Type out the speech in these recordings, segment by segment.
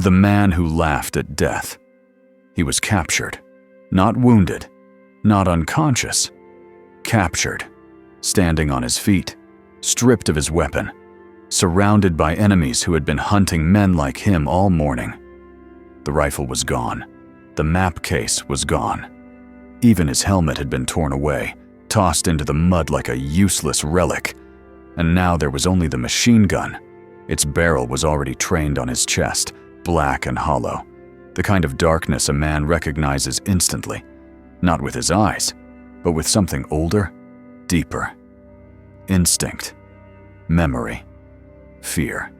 The man who laughed at death. He was captured. Not wounded. Not unconscious. Captured. Standing on his feet. Stripped of his weapon. Surrounded by enemies who had been hunting men like him all morning. The rifle was gone. The map case was gone. Even his helmet had been torn away, tossed into the mud like a useless relic. And now there was only the machine gun. Its barrel was already trained on his chest, black and hollow. The kind of darkness a man recognizes instantly. Not with his eyes, but with something older, deeper. Instinct. Memory. Fear.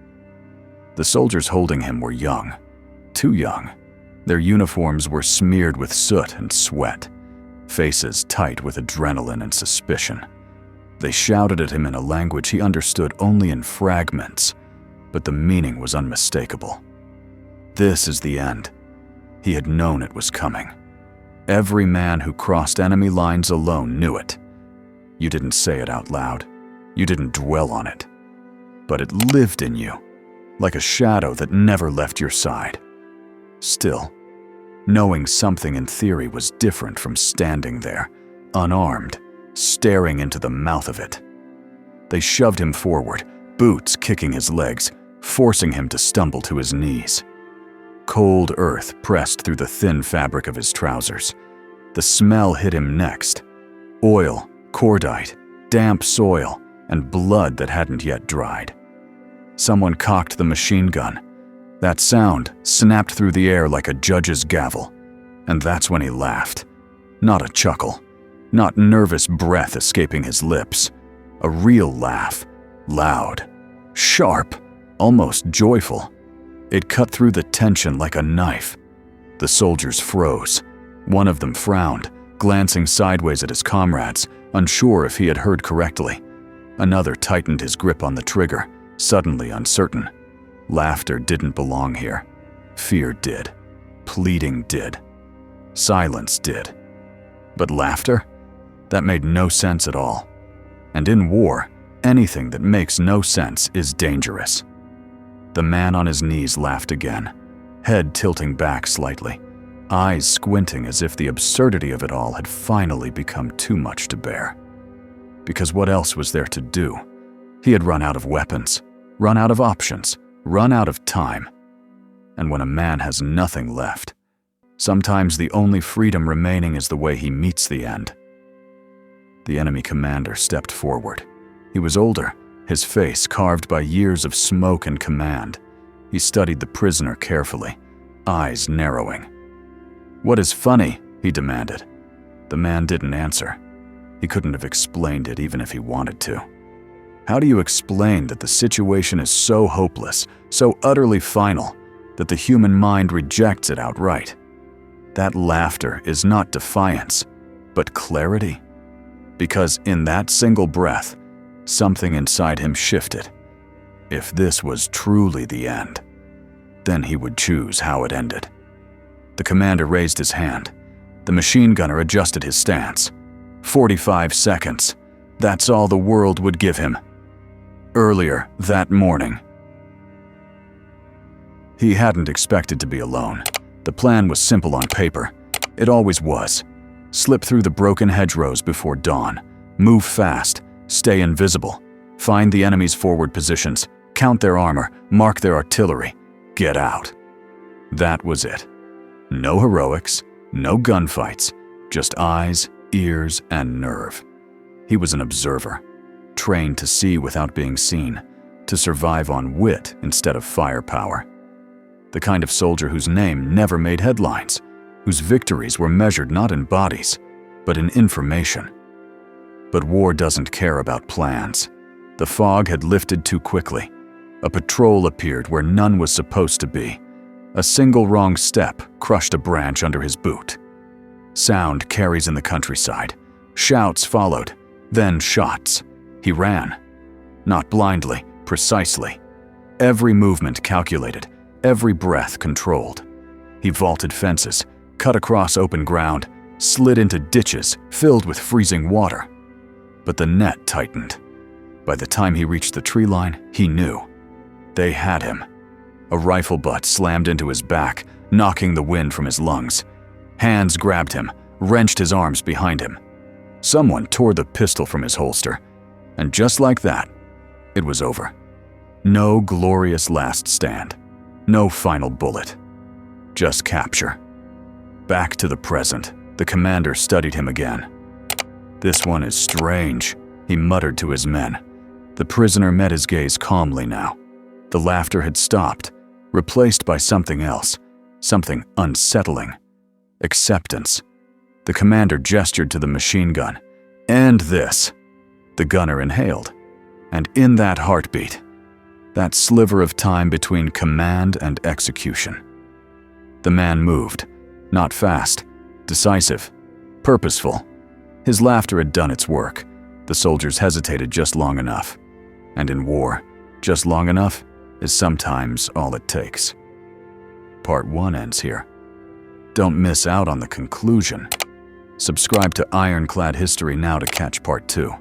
The soldiers holding him were young. Too young. Their uniforms were smeared with soot and sweat. Faces tight with adrenaline and suspicion. They shouted at him in a language he understood only in fragments, but the meaning was unmistakable. This is the end. He had known it was coming. Every man who crossed enemy lines alone knew it. You didn't say it out loud. You didn't dwell on it. But it lived in you, like a shadow that never left your side. Still, knowing something in theory was different from standing there, unarmed, staring into the mouth of it. They shoved him forward, boots kicking his legs, forcing him to stumble to his knees. Cold earth pressed through the thin fabric of his trousers. The smell hit him next. Oil, cordite, damp soil, and blood that hadn't yet dried. Someone cocked the machine gun. That sound snapped through the air like a judge's gavel. And that's when he laughed. Not a chuckle. Not nervous breath escaping his lips. A real laugh. Loud. Sharp. Almost joyful. It cut through the tension like a knife. The soldiers froze. One of them frowned, glancing sideways at his comrades, unsure if he had heard correctly. Another tightened his grip on the trigger, suddenly uncertain. Laughter didn't belong here. Fear did. Pleading did. Silence did. But laughter? That made no sense at all. And in war, anything that makes no sense is dangerous. The man on his knees laughed again, head tilting back slightly, eyes squinting as if the absurdity of it all had finally become too much to bear. Because what else was there to do? He had run out of weapons, run out of options, run out of time. And when a man has nothing left, sometimes the only freedom remaining is the way he meets the end. The enemy commander stepped forward. He was older, his face carved by years of smoke and command. He studied the prisoner carefully, eyes narrowing. "What is funny?" he demanded. The man didn't answer. He couldn't have explained it even if he wanted to. How do you explain that the situation is so hopeless, so utterly final, that the human mind rejects it outright? That laughter is not defiance, but clarity. Because in that single breath, something inside him shifted. If this was truly the end, then he would choose how it ended. The commander raised his hand. The machine gunner adjusted his stance. 45 seconds. That's all the world would give him. Earlier that morning. He hadn't expected to be alone. The plan was simple on paper. It always was. Slip through the broken hedgerows before dawn. Move fast. Stay invisible. Find the enemy's forward positions. Count their armor. Mark their artillery. Get out. That was it. No heroics. No gunfights. Just eyes, ears, and nerve. He was an observer. Trained to see without being seen. To survive on wit instead of firepower. The kind of soldier whose name never made headlines. Whose victories were measured not in bodies, but in information. But war doesn't care about plans. The fog had lifted too quickly. A patrol appeared where none was supposed to be. A single wrong step crushed a branch under his boot. Sound carries in the countryside. Shouts followed, then shots. He ran. Not blindly, precisely. Every movement calculated, every breath controlled. He vaulted fences, cut across open ground, slid into ditches filled with freezing water. But the net tightened. By the time he reached the tree line, he knew. They had him. A rifle butt slammed into his back, knocking the wind from his lungs. Hands grabbed him, wrenched his arms behind him. Someone tore the pistol from his holster, and just like that, it was over. No glorious last stand. No final bullet. Just capture. Back to the present, the commander studied him again. "This one is strange," he muttered to his men. The prisoner met his gaze calmly now. The laughter had stopped, replaced by something else, something unsettling. Acceptance. The commander gestured to the machine gun. "End this." The gunner inhaled. And in that heartbeat, that sliver of time between command and execution, the man moved, not fast, decisive, purposeful. His laughter had done its work. The soldiers hesitated just long enough. And in war, just long enough is sometimes all it takes. Part 1 ends here. Don't miss out on the conclusion. Subscribe to Ironclad History now to catch Part 2.